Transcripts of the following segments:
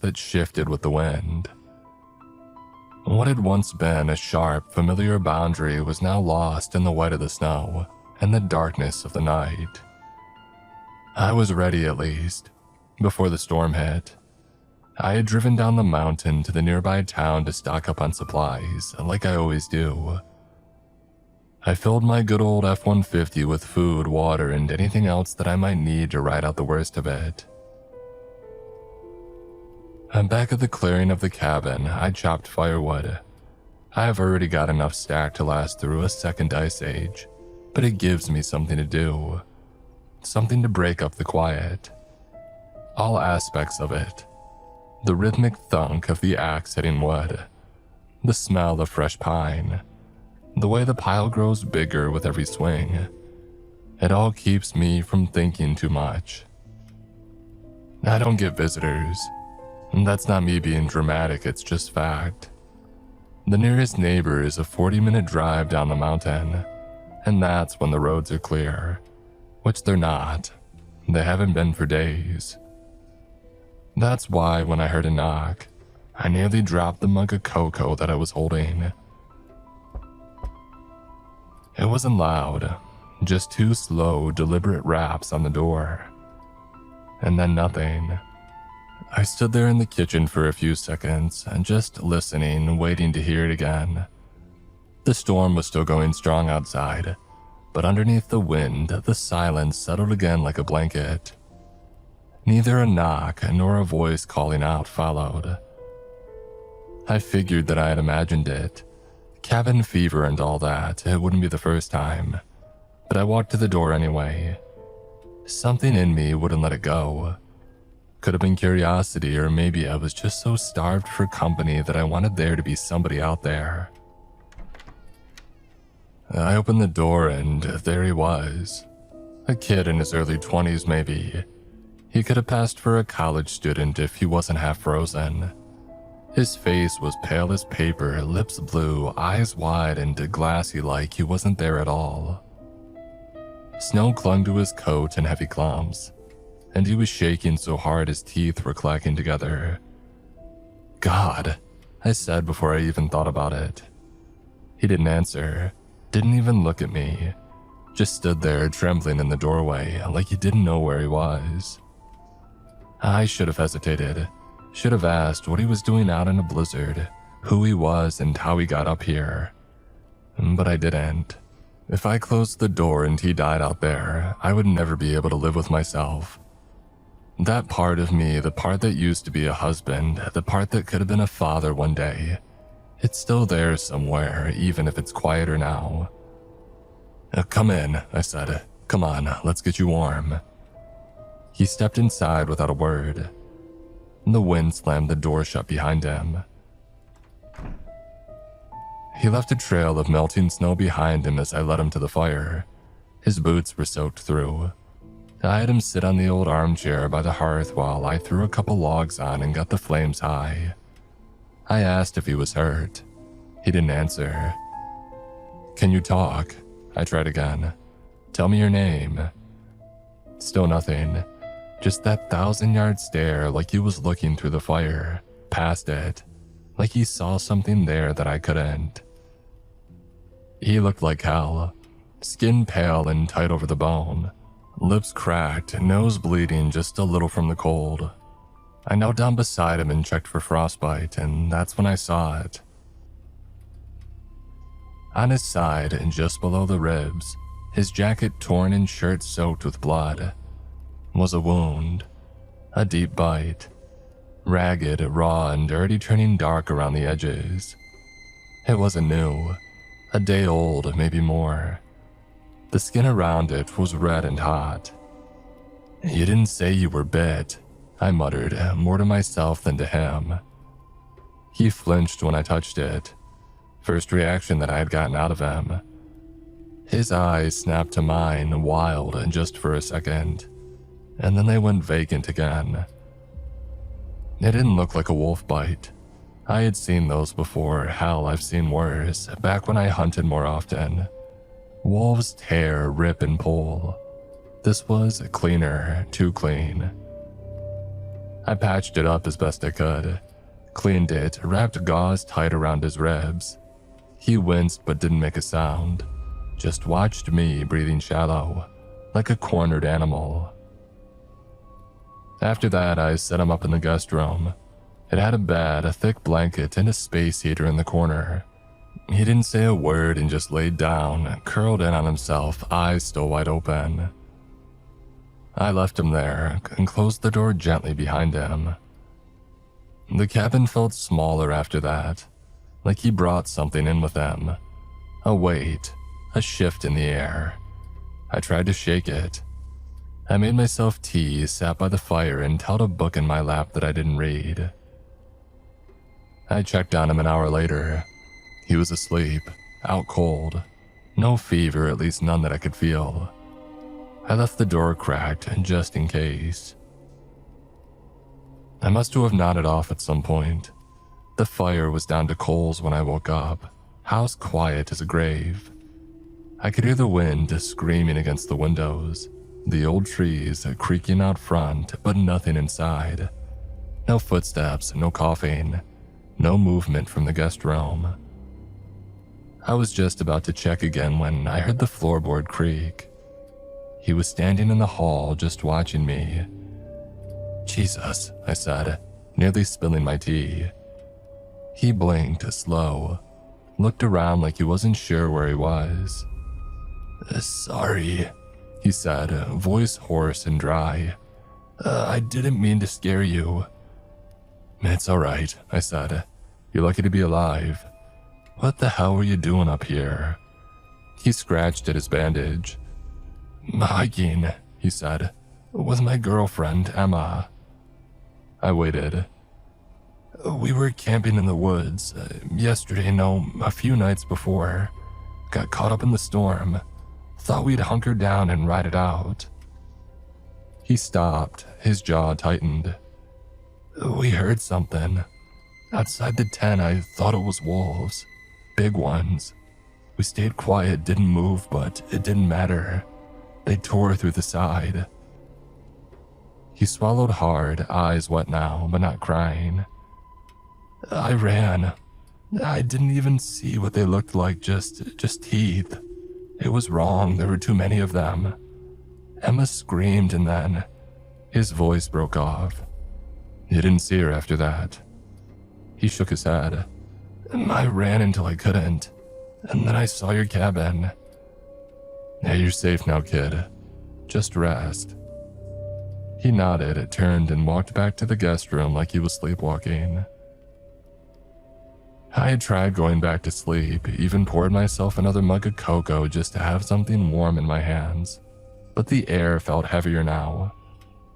that shifted with the wind. What had once been a sharp, familiar boundary was now lost in the white of the snow and the darkness of the night. I was ready, at least, before the storm hit. I had driven down the mountain to the nearby town to stock up on supplies, like I always do. I filled my good old F-150 with food, water, and anything else that I might need to ride out the worst of it. I'm back at the clearing of the cabin. I chopped firewood. I have already got enough stacked to last through a second ice age, but it gives me something to do. Something to break up the quiet. All aspects of it. The rhythmic thunk of the axe hitting wood. The smell of fresh pine. The way the pile grows bigger with every swing. It all keeps me from thinking too much. I don't get visitors. That's not me being dramatic, it's just fact. The nearest neighbor is a 40-minute drive down the mountain, and that's when the roads are clear, which they're not. They haven't been for days. That's why when I heard a knock, I nearly dropped the mug of cocoa that I was holding. It wasn't loud, just 2 slow, deliberate raps on the door. And then nothing. I stood there in the kitchen for a few seconds, and just listening, waiting to hear it again. The storm was still going strong outside, but underneath the wind, the silence settled again like a blanket. Neither a knock nor a voice calling out followed. I figured that I had imagined it. Cabin fever and all that, it wouldn't be the first time. But I walked to the door anyway. Something in me wouldn't let it go. Could have been curiosity, or maybe I was just so starved for company that I wanted there to be somebody out there. I opened the door and there he was. A kid in his early 20s maybe. He could have passed for a college student if he wasn't half frozen. His face was pale as paper, lips blue, eyes wide and glassy like he wasn't there at all. Snow clung to his coat in heavy clumps, and he was shaking so hard his teeth were clacking together. God, I said before I even thought about it. He didn't answer, didn't even look at me, just stood there trembling in the doorway like he didn't know where he was. I should have hesitated. Should have asked what he was doing out in a blizzard, who he was and how he got up here. But I didn't. If I closed the door and he died out there, I would never be able to live with myself. That part of me, the part that used to be a husband, the part that could have been a father one day, it's still there somewhere, even if it's quieter now. Come in, I said. Come on, let's get you warm. He stepped inside without a word. The wind slammed the door shut behind him. He left a trail of melting snow behind him as I led him to the fire. His boots were soaked through. I had him sit on the old armchair by the hearth while I threw a couple logs on and got the flames high. I asked if he was hurt. He didn't answer. Can you talk? I tried again. Tell me your name. Still nothing. Just that 1,000-yard stare like he was looking through the fire, past it, like he saw something there that I couldn't. He looked like hell, skin pale and tight over the bone, lips cracked, nose bleeding just a little from the cold. I knelt down beside him and checked for frostbite, and that's when I saw it. On his side, and just below the ribs, his jacket torn and shirt soaked with blood, was a wound, a deep bite, ragged, raw, and dirty, turning dark around the edges. It wasn't new, a day old, maybe more. The skin around it was red and hot. You didn't say you were bit, I muttered, more to myself than to him. He flinched when I touched it, first reaction that I had gotten out of him. His eyes snapped to mine, wild, just for a second, and then they went vacant again. It didn't look like a wolf bite. I had seen those before, hell, I've seen worse, back when I hunted more often. Wolves tear, rip, and pull. This was cleaner, too clean. I patched it up as best I could, cleaned it, wrapped gauze tight around his ribs. He winced but didn't make a sound, just watched me breathing shallow, like a cornered animal. After that, I set him up in the guest room. It had a bed, a thick blanket, and a space heater in the corner. He didn't say a word and just laid down, curled in on himself, eyes still wide open. I left him there and closed the door gently behind him. The cabin felt smaller after that, like he brought something in with him. A weight, a shift in the air. I tried to shake it. I made myself tea, sat by the fire, and held a book in my lap that I didn't read. I checked on him an hour later. He was asleep, out cold. No fever, at least none that I could feel. I left the door cracked, just in case. I must have nodded off at some point. The fire was down to coals when I woke up, house quiet as a grave. I could hear the wind screaming against the windows, the old trees creaking out front, but nothing inside. No footsteps, no coughing, no movement from the guest room. I was just about to check again when I heard the floorboard creak. He was standing in the hall just watching me. "Jesus," I said, nearly spilling my tea. He blinked, slow, looked around like he wasn't sure where he was. "Sorry," he said, voice hoarse and dry. "I didn't mean to scare you." "It's all right," I said. "You're lucky to be alive. What the hell were you doing up here?" He scratched at his bandage. "Hiking," he said, "with my girlfriend, Emma." I waited. "We were camping in the woods yesterday, no, a few nights before. Got caught up in the storm. Thought we'd hunker down and ride it out." He stopped, his jaw tightened. "We heard something. Outside the tent, I thought it was wolves. Big ones. We stayed quiet, didn't move, but it didn't matter. They tore through the side." He swallowed hard, eyes wet now, but not crying. "I ran. I didn't even see what they looked like, just teeth. It was wrong, there were too many of them." Emma screamed and then his voice broke off. "You didn't see her after that?" He shook his head. "I ran until I couldn't, and then I saw your cabin." "Yeah, you're safe now, kid. Just rest." He nodded, turned, and walked back to the guest room like he was sleepwalking. I had tried going back to sleep, even poured myself another mug of cocoa just to have something warm in my hands. But the air felt heavier now,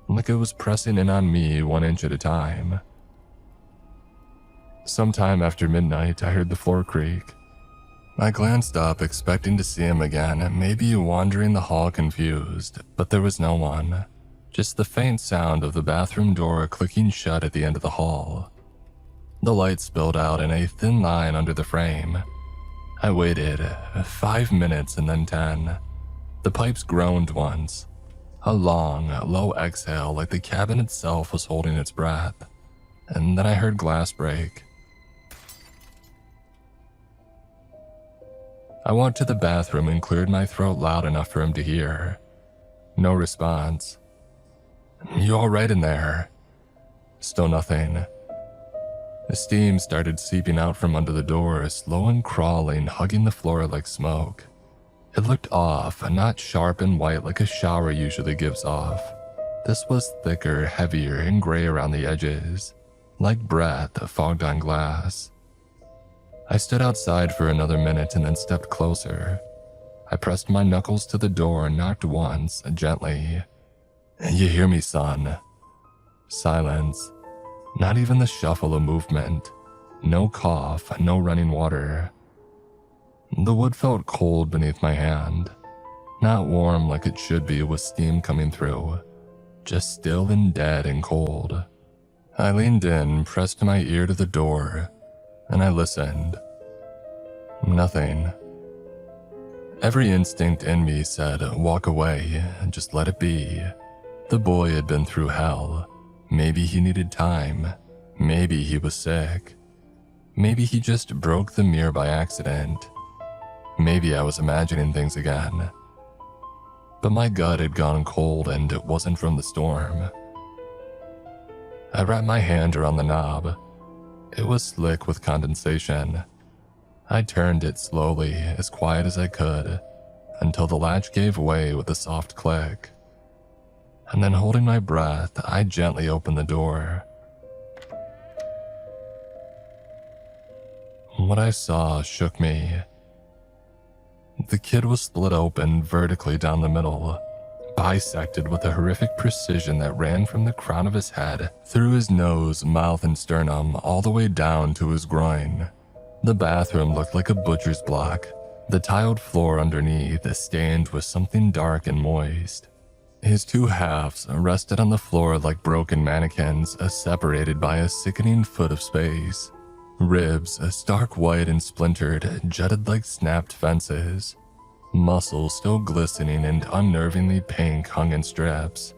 like it was pressing in on me 1 inch at a time. Sometime after midnight, I heard the floor creak. I glanced up, expecting to see him again, maybe wandering the hall confused, but there was no one. Just the faint sound of the bathroom door clicking shut at the end of the hall. The light spilled out in a thin line under the frame. I waited 5 minutes and then 10. The pipes groaned once. A long, low exhale like the cabin itself was holding its breath. And then I heard glass break. I walked to the bathroom and cleared my throat loud enough for him to hear. No response. "You all right in there?" Still nothing. The steam started seeping out from under the door, slow and crawling, hugging the floor like smoke. It looked off, not sharp and white like a shower usually gives off. This was thicker, heavier, and gray around the edges, like breath fogged on glass. I stood outside for another minute and then stepped closer. I pressed my knuckles to the door and knocked once, gently. "You hear me, son?" Silence. Not even the shuffle of movement. No cough, no running water. The wood felt cold beneath my hand. Not warm like it should be with steam coming through. Just still and dead and cold. I leaned in, pressed my ear to the door, and I listened. Nothing. Every instinct in me said, walk away, and just let it be. The boy had been through hell. Maybe he needed time. Maybe he was sick. Maybe he just broke the mirror by accident. Maybe I was imagining things again. But my gut had gone cold and it wasn't from the storm. I wrapped my hand around the knob. It was slick with condensation. I turned it slowly, as quiet as I could, until the latch gave way with a soft click. And then, holding my breath, I gently opened the door. What I saw shook me. The kid was split open vertically down the middle, bisected with a horrific precision that ran from the crown of his head, through his nose, mouth, and sternum, all the way down to his groin. The bathroom looked like a butcher's block, the tiled floor underneath stained with something dark and moist. His two halves rested on the floor like broken mannequins, separated by a sickening foot of space. Ribs, stark white and splintered, jutted like snapped fences. Muscles still glistening and unnervingly pink hung in strips.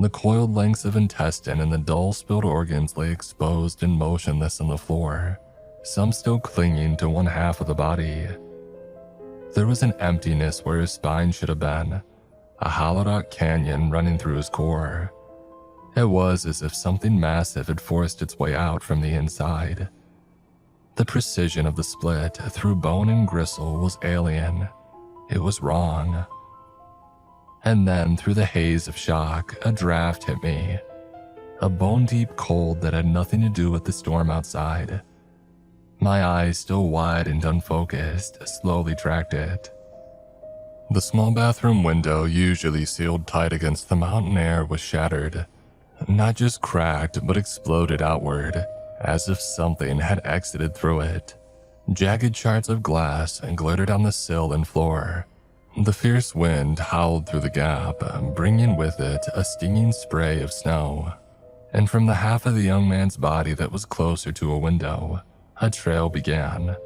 The coiled lengths of intestine and the dull spilled organs lay exposed and motionless on the floor, some still clinging to one half of the body. There was an emptiness where his spine should have been, a hollowed-out canyon running through his core. It was as if something massive had forced its way out from the inside. The precision of the split through bone and gristle was alien. It was wrong. And then, through the haze of shock, a draft hit me. A bone-deep cold that had nothing to do with the storm outside. My eyes, still wide and unfocused, slowly tracked it. The small bathroom window, usually sealed tight against the mountain air, was shattered. Not just cracked, but exploded outward, as if something had exited through it. Jagged shards of glass glittered on the sill and floor. The fierce wind howled through the gap, bringing with it a stinging spray of snow. And from the half of the young man's body that was closer to a window, a trail began.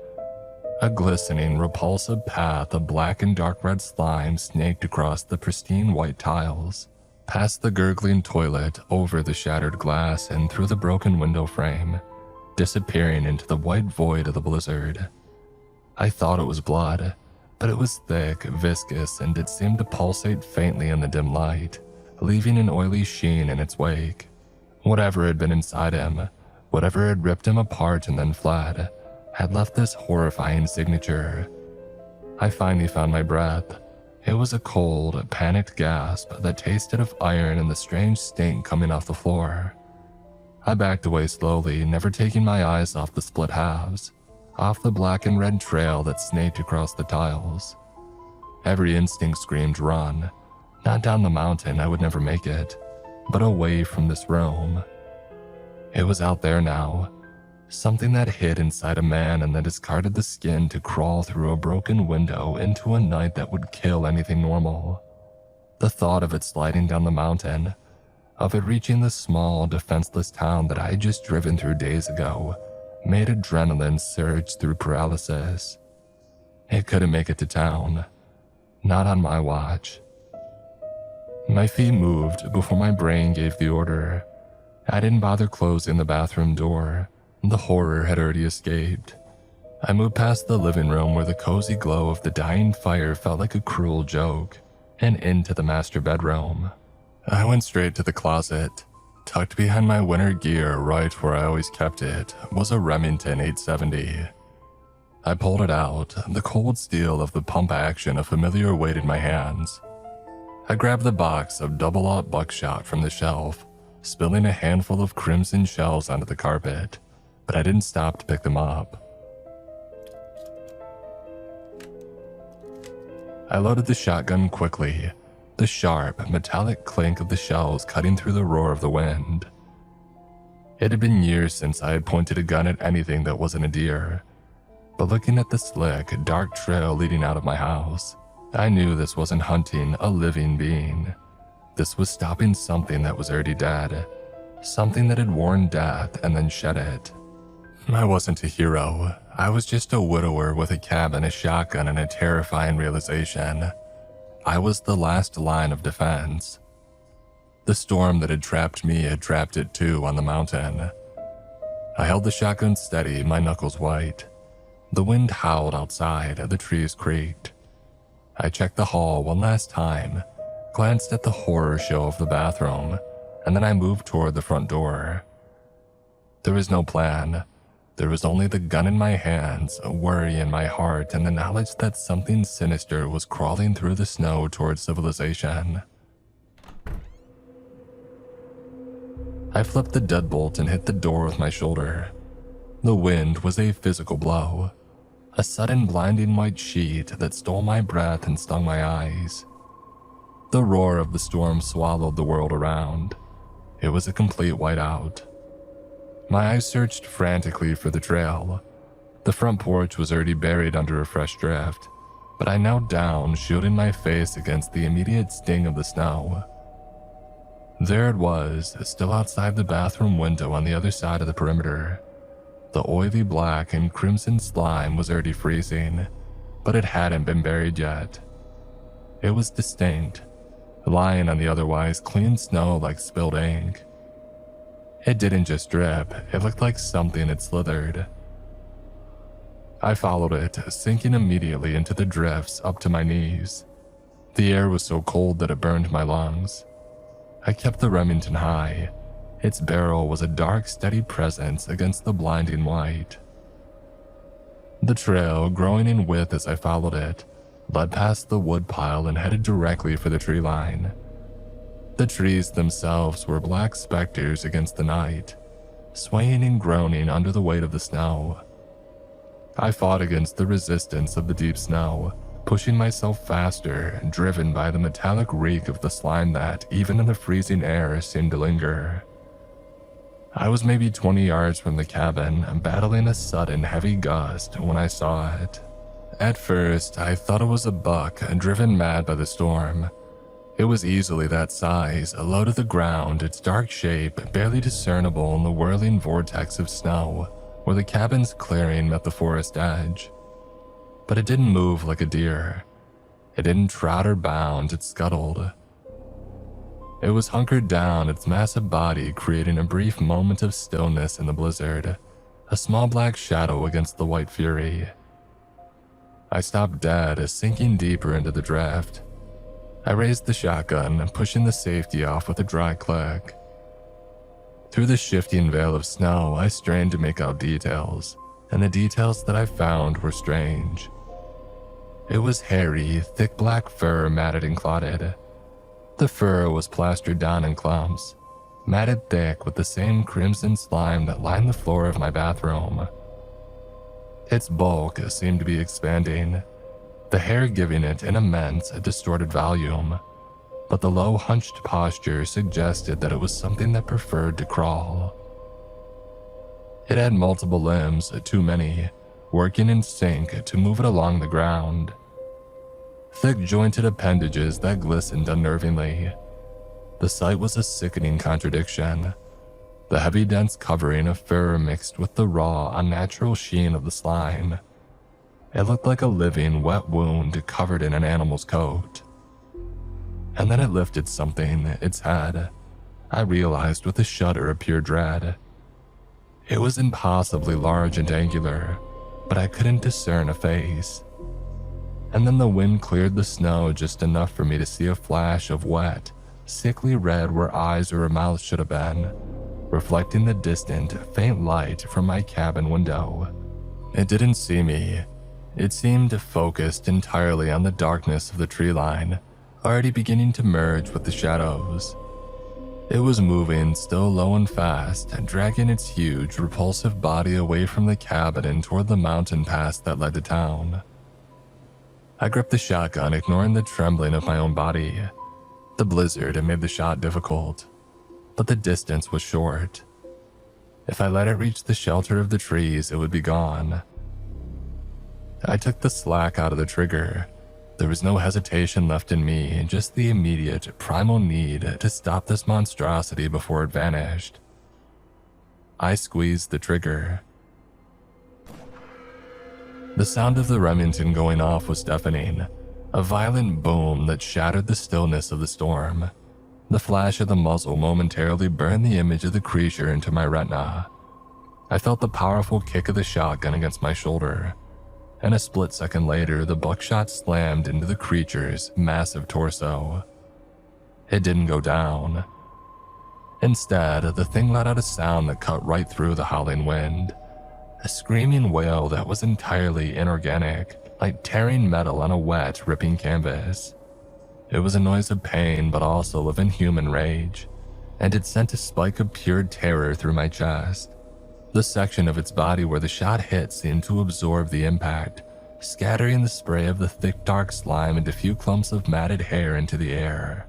A glistening, repulsive path of black and dark red slime snaked across the pristine white tiles, past the gurgling toilet, over the shattered glass, and through the broken window frame, disappearing into the white void of the blizzard. I thought it was blood, but it was thick, viscous, and it seemed to pulsate faintly in the dim light, leaving an oily sheen in its wake. Whatever had been inside him, whatever had ripped him apart and then fled, had left this horrifying signature. I finally found my breath. It was a cold, panicked gasp that tasted of iron and the strange stink coming off the floor. I backed away slowly, never taking my eyes off the split halves, off the black and red trail that snaked across the tiles. Every instinct screamed run. Not down the mountain, I would never make it, but away from this room. It was out there now. Something that hid inside a man and that discarded the skin to crawl through a broken window into a night that would kill anything normal. The thought of it sliding down the mountain, of it reaching the small, defenseless town that I had just driven through days ago, made adrenaline surge through paralysis. It couldn't make it to town. Not on my watch. My feet moved before my brain gave the order. I didn't bother closing the bathroom door. The horror had already escaped. I moved past the living room where the cozy glow of the dying fire felt like a cruel joke, and into the master bedroom. I went straight to the closet. Tucked behind my winter gear, right where I always kept it, was a Remington 870. I pulled it out, the cold steel of the pump action a familiar weight in my hands. I grabbed the box of double-aught buckshot from the shelf, spilling a handful of crimson shells onto the carpet, but I didn't stop to pick them up. I loaded the shotgun quickly, the sharp, metallic clink of the shells cutting through the roar of the wind. It had been years since I had pointed a gun at anything that wasn't a deer, but looking at the slick, dark trail leading out of my house, I knew this wasn't hunting a living being. This was stopping something that was already dead, something that had worn death and then shed it. I wasn't a hero. I was just a widower with a cabin, a shotgun, and a terrifying realization. I was the last line of defense. The storm that had trapped me had trapped it too on the mountain. I held the shotgun steady, my knuckles white. The wind howled outside, the trees creaked. I checked the hall one last time, glanced at the horror show of the bathroom, and then I moved toward the front door. There was no plan. There was only the gun in my hands, a worry in my heart, and the knowledge that something sinister was crawling through the snow toward civilization. I flipped the deadbolt and hit the door with my shoulder. The wind was a physical blow, a sudden blinding white sheet that stole my breath and stung my eyes. The roar of the storm swallowed the world around. It was a complete whiteout. My eyes searched frantically for the trail. The front porch was already buried under a fresh drift, but I knelt down, shielding my face against the immediate sting of the snow. There it was, still outside the bathroom window on the other side of the perimeter. The oily black and crimson slime was already freezing, but it hadn't been buried yet. It was distinct, lying on the otherwise clean snow like spilled ink. It didn't just drip, it looked like something had slithered. I followed it, sinking immediately into the drifts up to my knees. The air was so cold that it burned my lungs. I kept the Remington high. Its barrel was a dark, steady presence against the blinding white. The trail, growing in width as I followed it, led past the woodpile and headed directly for the tree line. The trees themselves were black specters against the night, swaying and groaning under the weight of the snow. I fought against the resistance of the deep snow, pushing myself faster, driven by the metallic reek of the slime that, even in the freezing air, seemed to linger. I was maybe 20 yards from the cabin, battling a sudden heavy gust when I saw it. At first, I thought it was a buck, driven mad by the storm. It was easily that size, low to the ground, its dark shape barely discernible in the whirling vortex of snow where the cabin's clearing met the forest edge. But it didn't move like a deer. It didn't trot or bound, it scuttled. It was hunkered down, its massive body creating a brief moment of stillness in the blizzard, a small black shadow against the white fury. I stopped dead, sinking deeper into the drift. I raised the shotgun, pushing the safety off with a dry click. Through the shifting veil of snow, I strained to make out details, and the details that I found were strange. It was hairy, thick black fur matted and clotted. The fur was plastered down in clumps, matted thick with the same crimson slime that lined the floor of my bathroom. Its bulk seemed to be expanding, the hair giving it an immense, distorted volume, but the low, hunched posture suggested that it was something that preferred to crawl. It had multiple limbs, too many, working in sync to move it along the ground. Thick jointed appendages that glistened unnervingly. The sight was a sickening contradiction. The heavy dense covering of fur mixed with the raw, unnatural sheen of the slime. It looked like a living, wet wound covered in an animal's coat. And then it lifted something, its head. I realized with a shudder of pure dread. It was impossibly large and angular, but I couldn't discern a face. And then the wind cleared the snow just enough for me to see a flash of wet, sickly red where eyes or a mouth should have been, reflecting the distant, faint light from my cabin window. It didn't see me. It seemed focused entirely on the darkness of the tree line, already beginning to merge with the shadows. It was moving, still low and fast, dragging its huge, repulsive body away from the cabin and toward the mountain pass that led to town. I gripped the shotgun, ignoring the trembling of my own body. The blizzard had made the shot difficult, but the distance was short. If I let it reach the shelter of the trees, it would be gone. I took the slack out of the trigger. There was no hesitation left in me, just the immediate, primal need to stop this monstrosity before it vanished. I squeezed the trigger. The sound of the Remington going off was deafening, a violent boom that shattered the stillness of the storm. The flash of the muzzle momentarily burned the image of the creature into my retina. I felt the powerful kick of the shotgun against my shoulder, and a split second later, the buckshot slammed into the creature's massive torso. It didn't go down. Instead, the thing let out a sound that cut right through the howling wind. A screaming wail that was entirely inorganic, like tearing metal on a wet, ripping canvas. It was a noise of pain, but also of inhuman rage, and it sent a spike of pure terror through my chest. The section of its body where the shot hit seemed to absorb the impact, scattering the spray of the thick dark slime and a few clumps of matted hair into the air.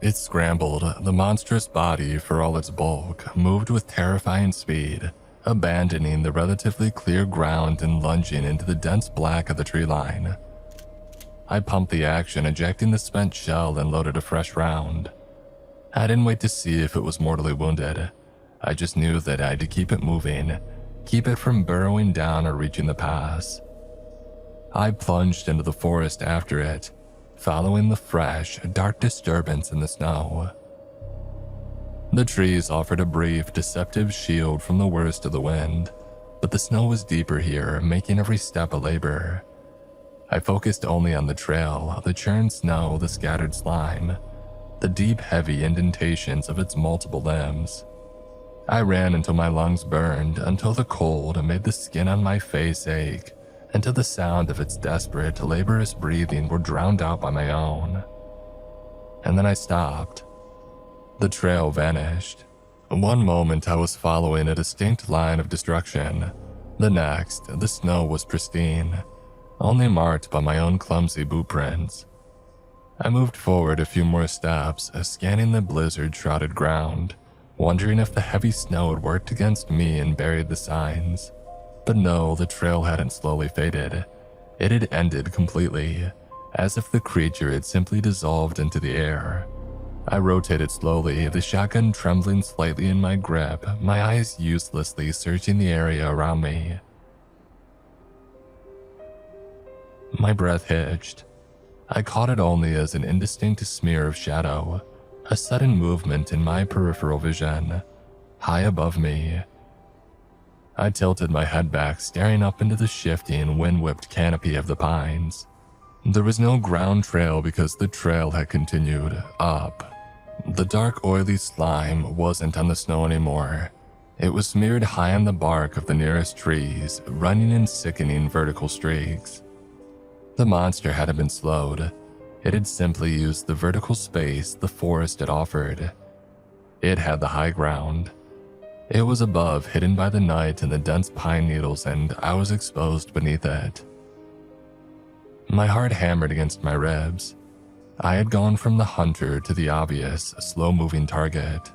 It scrambled, the monstrous body, for all its bulk, moved with terrifying speed, abandoning the relatively clear ground and lunging into the dense black of the tree line. I pumped the action, ejecting the spent shell, and loaded a fresh round. I didn't wait to see if it was mortally wounded. I just knew that I had to keep it moving, keep it from burrowing down or reaching the pass. I plunged into the forest after it, following the fresh, dark disturbance in the snow. The trees offered a brief, deceptive shield from the worst of the wind, but the snow was deeper here, making every step a labor. I focused only on the trail, the churned snow, the scattered slime, the deep, heavy indentations of its multiple limbs. I ran until my lungs burned, until the cold made the skin on my face ache, until the sound of its desperate, laborious breathing were drowned out by my own. And then I stopped. The trail vanished. One moment I was following a distinct line of destruction. The next, the snow was pristine, only marked by my own clumsy boot prints. I moved forward a few more steps, scanning the blizzard-shrouded ground, wondering if the heavy snow had worked against me and buried the signs. But no, the trail hadn't slowly faded. It had ended completely, as if the creature had simply dissolved into the air. I rotated slowly, the shotgun trembling slightly in my grip, my eyes uselessly searching the area around me. My breath hitched. I caught it only as an indistinct smear of shadow, a sudden movement in my peripheral vision, high above me. I tilted my head back, staring up into the shifting, wind-whipped canopy of the pines. There was no ground trail because the trail had continued up. The dark, oily slime wasn't on the snow anymore. It was smeared high on the bark of the nearest trees, running in sickening vertical streaks. The monster hadn't been slowed. It had simply used the vertical space the forest had offered. It had the high ground. It was above, hidden by the night and the dense pine needles, and I was exposed beneath it. My heart hammered against my ribs. I had gone from the hunter to the obvious, slow-moving target.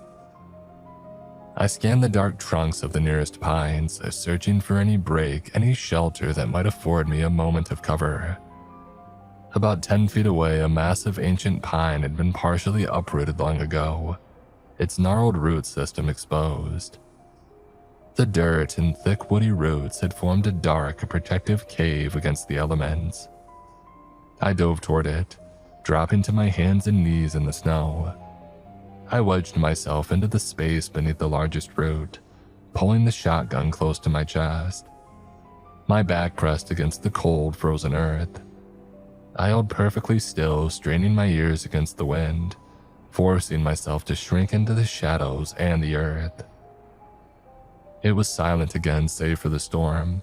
I scanned the dark trunks of the nearest pines, searching for any break, any shelter that might afford me a moment of cover. About 10 feet away, a massive ancient pine had been partially uprooted long ago, its gnarled root system exposed. The dirt and thick woody roots had formed a dark, protective cave against the elements. I dove toward it, dropping to my hands and knees in the snow. I wedged myself into the space beneath the largest root, pulling the shotgun close to my chest. My back pressed against the cold, frozen earth. I held perfectly still, straining my ears against the wind, forcing myself to shrink into the shadows and the earth. It was silent again, save for the storm.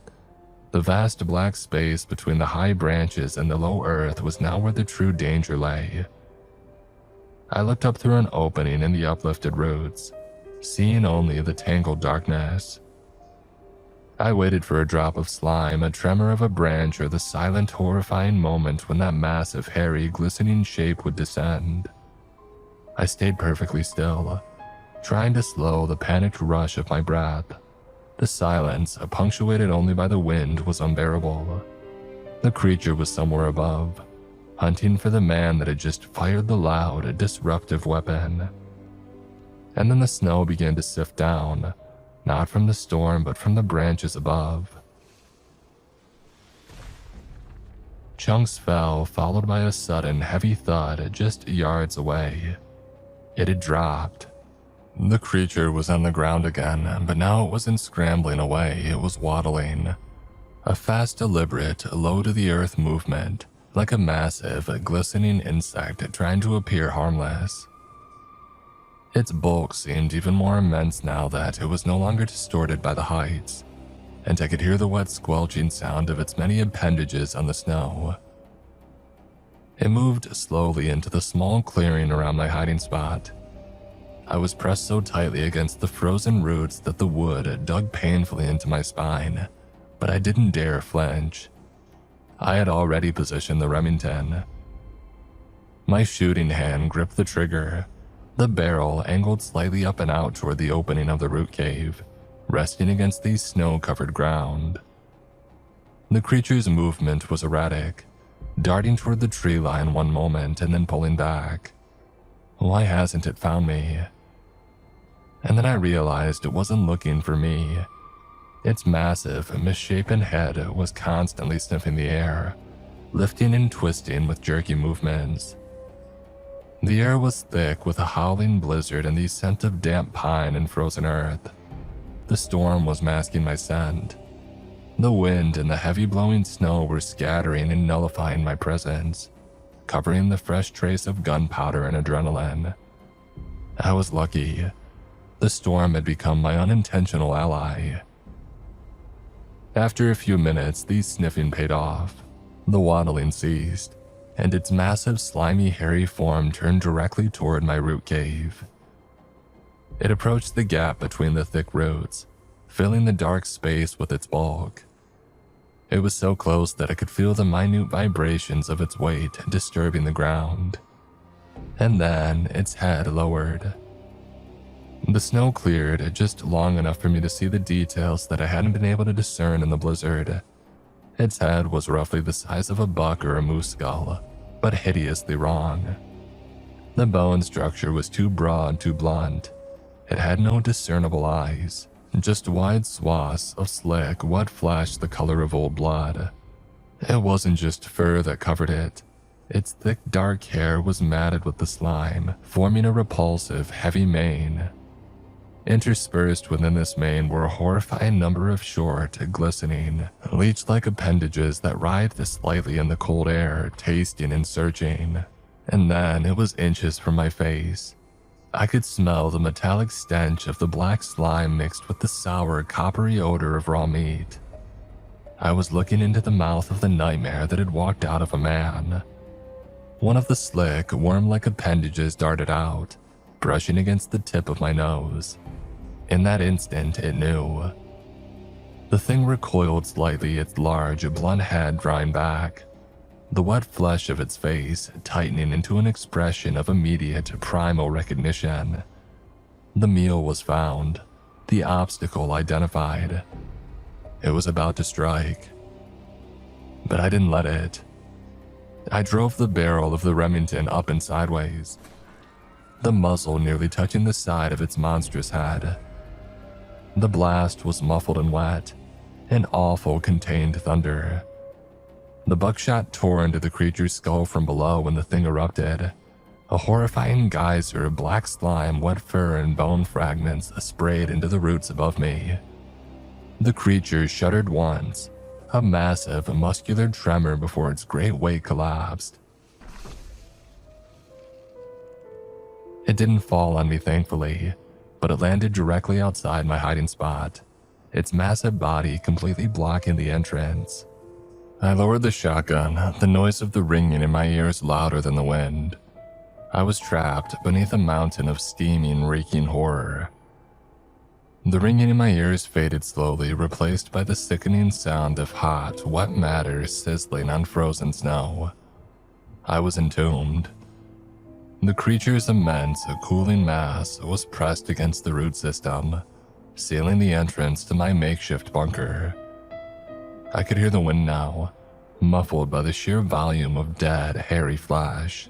The vast black space between the high branches and the low earth was now where the true danger lay. I looked up through an opening in the uplifted roots, seeing only the tangled darkness. I waited for a drop of slime, a tremor of a branch, or the silent, horrifying moment when that massive, hairy, glistening shape would descend. I stayed perfectly still, trying to slow the panicked rush of my breath. The silence, punctuated only by the wind, was unbearable. The creature was somewhere above, hunting for the man that had just fired the loud, disruptive weapon. And then the snow began to sift down, not from the storm but from the branches above. Chunks fell, followed by a sudden, heavy thud just yards away. It had dropped. The creature was on the ground again, but now it wasn't scrambling away, it was waddling. A fast, deliberate, low-to-the-earth movement, like a massive, glistening insect trying to appear harmless. Its bulk seemed even more immense now that it was no longer distorted by the heights, and I could hear the wet squelching sound of its many appendages on the snow. It moved slowly into the small clearing around my hiding spot. I was pressed so tightly against the frozen roots that the wood dug painfully into my spine, but I didn't dare flinch. I had already positioned the Remington. My shooting hand gripped the trigger, the barrel angled slightly up and out toward the opening of the root cave, resting against the snow-covered ground. The creature's movement was erratic, darting toward the tree line one moment and then pulling back. Why hasn't it found me? And then I realized it wasn't looking for me. Its massive, misshapen head was constantly sniffing the air, lifting and twisting with jerky movements. The air was thick with a howling blizzard and the scent of damp pine and frozen earth. The storm was masking my scent. The wind and the heavy blowing snow were scattering and nullifying my presence, covering the fresh trace of gunpowder and adrenaline. I was lucky. The storm had become my unintentional ally. After a few minutes, the sniffing paid off. The waddling ceased, and its massive, slimy, hairy form turned directly toward my root cave. It approached the gap between the thick roots, filling the dark space with its bulk. It was so close that I could feel the minute vibrations of its weight disturbing the ground. And then its head lowered. The snow cleared just long enough for me to see the details that I hadn't been able to discern in the blizzard. Its head was roughly the size of a buck or a moose skull, but hideously wrong. The bone structure was too broad, too blunt. It had no discernible eyes, just wide swaths of slick, wet flesh the color of old blood. It wasn't just fur that covered it. Its thick, dark hair was matted with the slime, forming a repulsive, heavy mane. Interspersed within this mane were a horrifying number of short, glistening, leech-like appendages that writhed slightly in the cold air, tasting and searching. And then it was inches from my face. I could smell the metallic stench of the black slime mixed with the sour, coppery odor of raw meat. I was looking into the mouth of the nightmare that had walked out of a man. One of the slick, worm-like appendages darted out, brushing against the tip of my nose. In that instant, it knew. The thing recoiled slightly, its large, blunt head drawing back, the wet flesh of its face tightening into an expression of immediate, primal recognition. The meal was found, the obstacle identified. It was about to strike. But I didn't let it. I drove the barrel of the Remington up and sideways, the muzzle nearly touching the side of its monstrous head. The blast was muffled and wet, an awful contained thunder. The buckshot tore into the creature's skull from below when the thing erupted. A horrifying geyser of black slime, wet fur, and bone fragments sprayed into the roots above me. The creature shuddered once, a massive, muscular tremor before its great weight collapsed. It didn't fall on me, thankfully, but it landed directly outside my hiding spot, its massive body completely blocking the entrance. I lowered the shotgun, the noise of the ringing in my ears louder than the wind. I was trapped beneath a mountain of steaming, reeking horror. The ringing in my ears faded slowly, replaced by the sickening sound of hot, wet matter sizzling on frozen snow. I was entombed. The creature's immense, cooling mass was pressed against the root system, sealing the entrance to my makeshift bunker. I could hear the wind now, muffled by the sheer volume of dead, hairy flesh.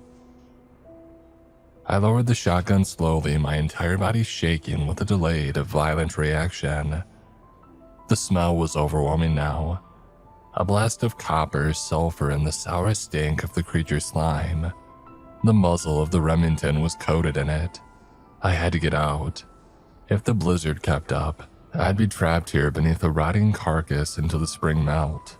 I lowered the shotgun slowly, my entire body shaking with a delayed, violent reaction. The smell was overwhelming now. A blast of copper, sulfur, and the sour stink of the creature's slime. The muzzle of the Remington was coated in it, I had to get out. If the blizzard kept up, I'd be trapped here beneath a rotting carcass until the spring melt.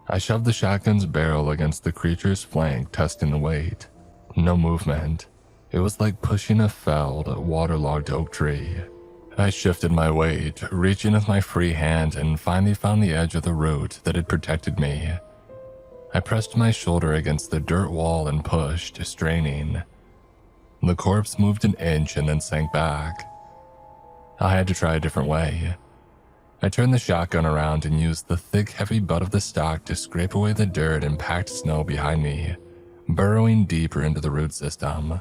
I shoved the shotgun's barrel against the creature's flank, testing the weight. No movement. It was like pushing a felled, waterlogged oak tree. I shifted my weight, reaching with my free hand, and finally found the edge of the root that had protected me. I pressed my shoulder against the dirt wall and pushed, straining. The corpse moved an inch and then sank back. I had to try a different way. I turned the shotgun around and used the thick, heavy butt of the stock to scrape away the dirt and packed snow behind me, burrowing deeper into the root system.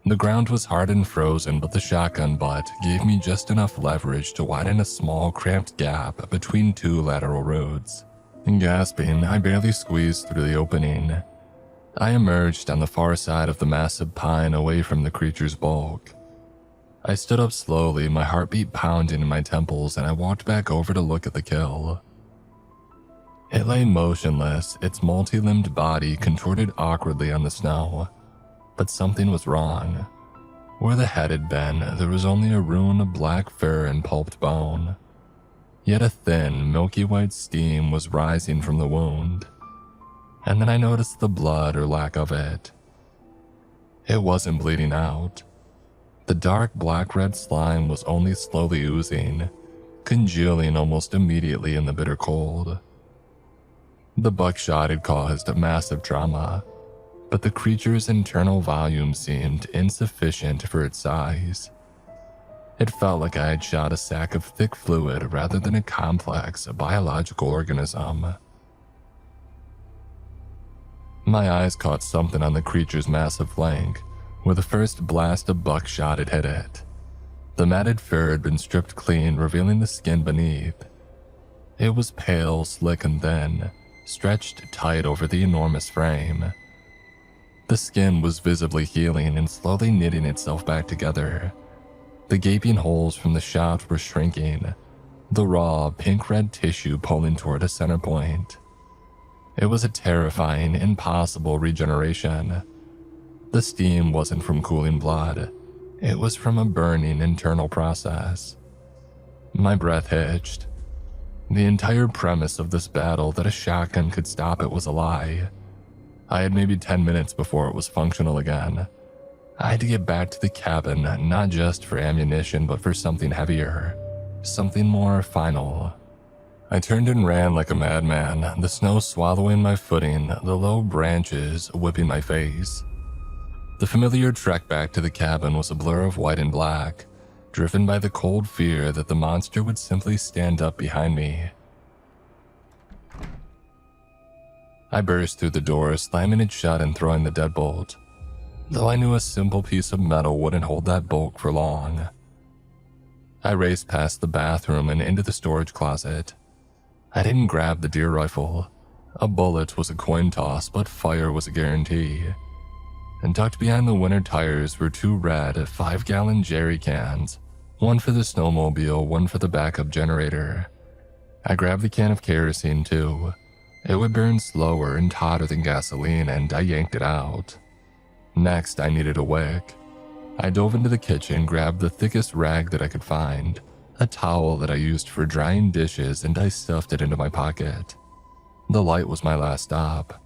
The ground was hard and frozen, but the shotgun butt gave me just enough leverage to widen a small, cramped gap between two lateral roots. Gasping, I barely squeezed through the opening. I emerged on the far side of the massive pine away from the creature's bulk. I stood up slowly, my heartbeat pounding in my temples, and I walked back over to look at the kill. It lay motionless, its multi-limbed body contorted awkwardly on the snow. But something was wrong. Where the head had been, there was only a ruin of black fur and pulped bone. Yet a thin, milky white steam was rising from the wound. And then I noticed the blood or lack of it. It wasn't bleeding out. The dark black-red slime was only slowly oozing, congealing almost immediately in the bitter cold. The buckshot had caused massive trauma, but the creature's internal volume seemed insufficient for its size. It felt like I had shot a sack of thick fluid rather than a complex biological organism. My eyes caught something on the creature's massive flank, where the first blast of buckshot had hit it. The matted fur had been stripped clean, revealing the skin beneath. It was pale, slick, and thin, stretched tight over the enormous frame. The skin was visibly healing and slowly knitting itself back together. The gaping holes from the shot were shrinking, the raw, pink-red tissue pulling toward a center point. It was a terrifying, impossible regeneration. The steam wasn't from cooling blood. It was from a burning internal process. My breath hitched. The entire premise of this battle that a shotgun could stop it was a lie. I had maybe 10 minutes before it was functional again. I had to get back to the cabin, not just for ammunition, but for something heavier, something more final. I turned and ran like a madman, the snow swallowing my footing, the low branches whipping my face. The familiar trek back to the cabin was a blur of white and black, driven by the cold fear that the monster would simply stand up behind me. I burst through the door, slamming it shut and throwing the deadbolt, though I knew a simple piece of metal wouldn't hold that bulk for long. I raced past the bathroom and into the storage closet. I didn't grab the deer rifle. A bullet was a coin toss, but fire was a guarantee. And tucked behind the winter tires were 2 red 5-gallon jerry cans, one for the snowmobile, one for the backup generator. I grabbed the can of kerosene too. It would burn slower and hotter than gasoline, and I yanked it out. Next, I needed a wick. I dove into the kitchen, grabbed the thickest rag that I could find, a towel that I used for drying dishes, and I stuffed it into my pocket. The light was my last stop.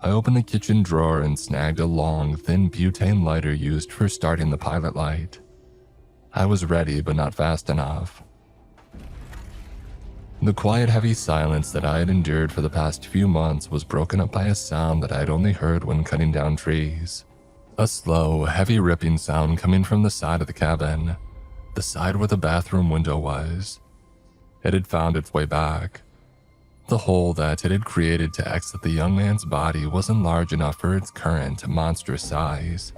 I opened the kitchen drawer and snagged a long, thin butane lighter used for starting the pilot light. I was ready, but not fast enough. The quiet, heavy silence that I had endured for the past few months was broken up by a sound that I had only heard when cutting down trees. A slow, heavy ripping sound coming from the side of the cabin, the side where the bathroom window was. It had found its way back. The hole that it had created to exit the young man's body wasn't large enough for its current, monstrous size,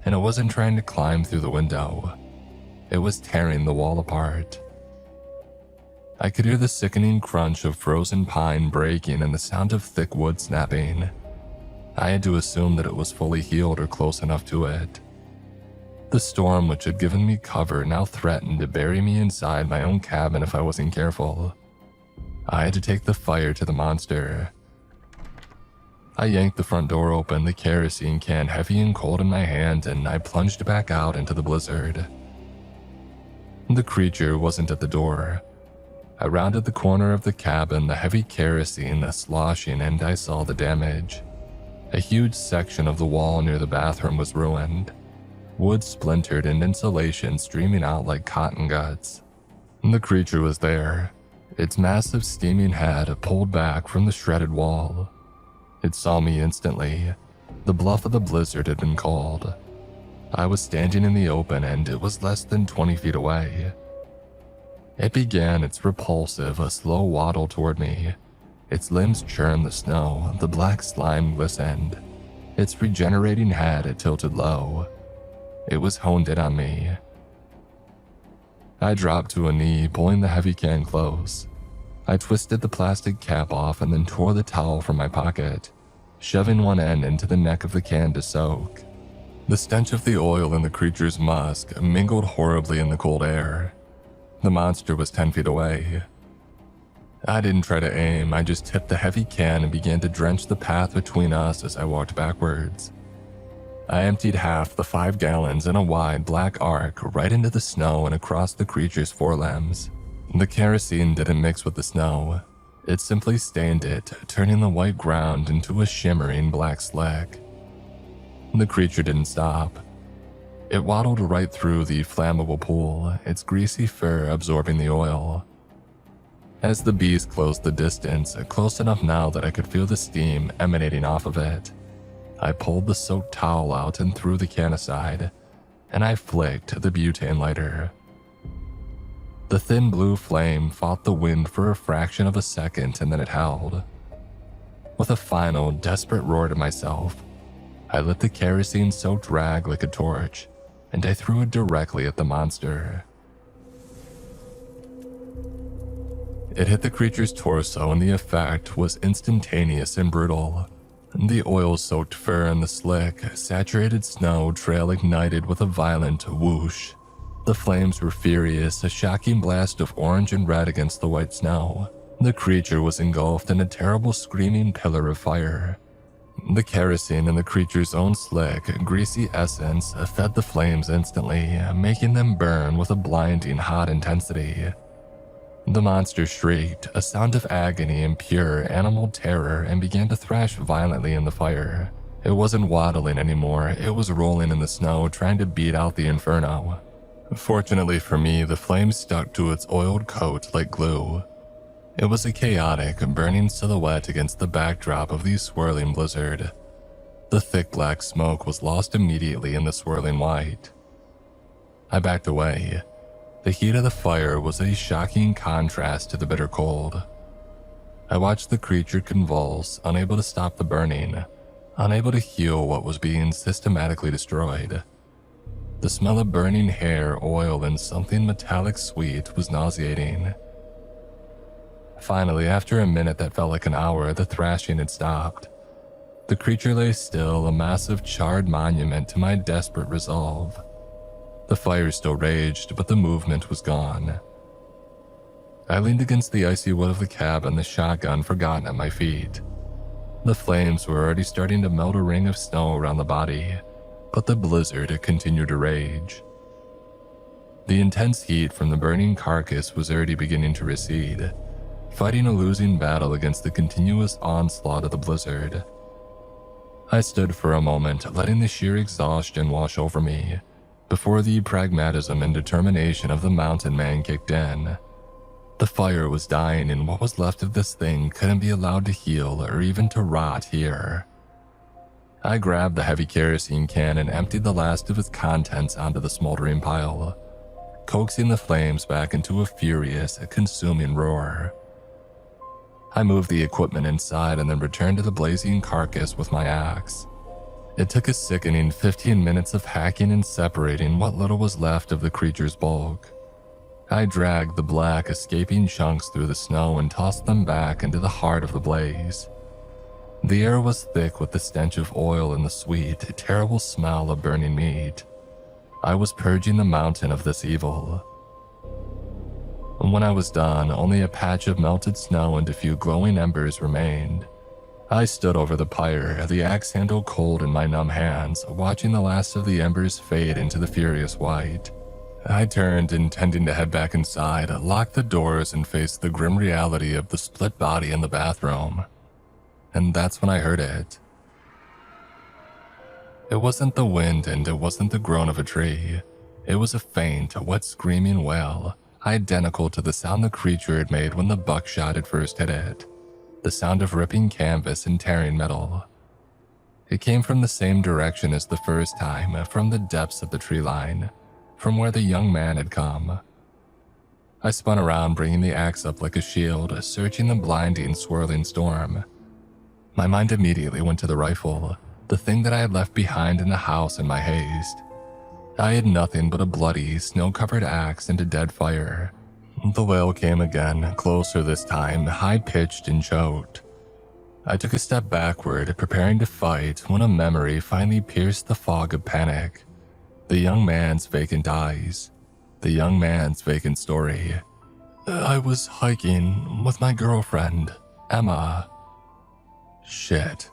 and it wasn't trying to climb through the window. It was tearing the wall apart. I could hear the sickening crunch of frozen pine breaking and the sound of thick wood snapping. I had to assume that it was fully healed or close enough to it. The storm, which had given me cover, now threatened to bury me inside my own cabin if I wasn't careful. I had to take the fire to the monster. I yanked the front door open, the kerosene can heavy and cold in my hand, and I plunged back out into the blizzard. The creature wasn't at the door. I rounded the corner of the cabin, the heavy kerosene sloshing, and I saw the damage. A huge section of the wall near the bathroom was ruined. Wood splintered and insulation streaming out like cotton guts. The creature was there, its massive steaming head pulled back from the shredded wall. It saw me instantly. The bluff of the blizzard had been called. I was standing in the open and it was less than 20 feet away. It began its repulsive, slow waddle toward me. Its limbs churned the snow, the black slime glistened. Its regenerating head tilted low. It was honed in on me. I dropped to a knee, pulling the heavy can close. I twisted the plastic cap off and then tore the towel from my pocket, shoving one end into the neck of the can to soak. The stench of the oil and the creature's musk mingled horribly in the cold air. The monster was 10 feet away. I didn't try to aim, I just tipped the heavy can and began to drench the path between us as I walked backwards. I emptied half the 5 gallons in a wide black arc right into the snow and across the creature's forelimbs. The kerosene didn't mix with the snow. It simply stained it, turning the white ground into a shimmering black slick. The creature didn't stop. It waddled right through the flammable pool, its greasy fur absorbing the oil. As the beast closed the distance, close enough now that I could feel the steam emanating off of it, I pulled the soaked towel out and threw the can aside, and I flicked the butane lighter. The thin blue flame fought the wind for a fraction of a second and then it held. With a final, desperate roar to myself, I lit the kerosene-soaked rag like a torch, and I threw it directly at the monster. It hit the creature's torso and the effect was instantaneous and brutal. The oil-soaked fur and the slick, saturated snow trail ignited with a violent whoosh. The flames were furious, a shocking blast of orange and red against the white snow. The creature was engulfed in a terrible screaming pillar of fire. The kerosene in the creature's own slick, greasy essence fed the flames instantly, making them burn with a blinding hot intensity. The monster shrieked, a sound of agony and pure animal terror, and began to thrash violently in the fire. It wasn't waddling anymore, it was rolling in the snow, trying to beat out the inferno. Fortunately for me, the flames stuck to its oiled coat like glue. It was a chaotic, burning silhouette against the backdrop of the swirling blizzard. The thick black smoke was lost immediately in the swirling white. I backed away. The heat of the fire was a shocking contrast to the bitter cold. I watched the creature convulse, unable to stop the burning, unable to heal what was being systematically destroyed. The smell of burning hair, oil, and something metallic sweet was nauseating. Finally, after a minute that felt like an hour, the thrashing had stopped. The creature lay still, a massive charred monument to my desperate resolve. The fire still raged, but the movement was gone. I leaned against the icy wood of the cabin, the shotgun forgotten at my feet. The flames were already starting to melt a ring of snow around the body, but the blizzard continued to rage. The intense heat from the burning carcass was already beginning to recede, fighting a losing battle against the continuous onslaught of the blizzard. I stood for a moment, letting the sheer exhaustion wash over me, before the pragmatism and determination of the mountain man kicked in. The fire was dying and what was left of this thing couldn't be allowed to heal or even to rot here. I grabbed the heavy kerosene can and emptied the last of its contents onto the smoldering pile, coaxing the flames back into a furious, consuming roar. I moved the equipment inside and then returned to the blazing carcass with my axe. It took a sickening 15 minutes of hacking and separating what little was left of the creature's bulk. I dragged the black, escaping chunks through the snow and tossed them back into the heart of the blaze. The air was thick with the stench of oil and the sweet, terrible smell of burning meat. I was purging the mountain of this evil. When I was done, only a patch of melted snow and a few glowing embers remained. I stood over the pyre, the axe handle cold in my numb hands, watching the last of the embers fade into the furious white. I turned, intending to head back inside, lock the doors, and face the grim reality of the split body in the bathroom. And that's when I heard it. It wasn't the wind and it wasn't the groan of a tree. It was a faint, wet screaming wail, identical to the sound the creature had made when the buckshot had first hit it. The sound of ripping canvas and tearing metal. It came from the same direction as the first time, from the depths of the tree line, from where the young man had come. I spun around, bringing the axe up like a shield, searching the blinding, swirling storm. My mind immediately went to the rifle, the thing that I had left behind in the house in my haste. I had nothing but a bloody, snow-covered axe and a dead fire. The wail came again, closer this time, high-pitched and choked. I took a step backward, preparing to fight, when a memory finally pierced the fog of panic. The young man's vacant eyes. The young man's vacant story. I was hiking with my girlfriend, Emma. Shit.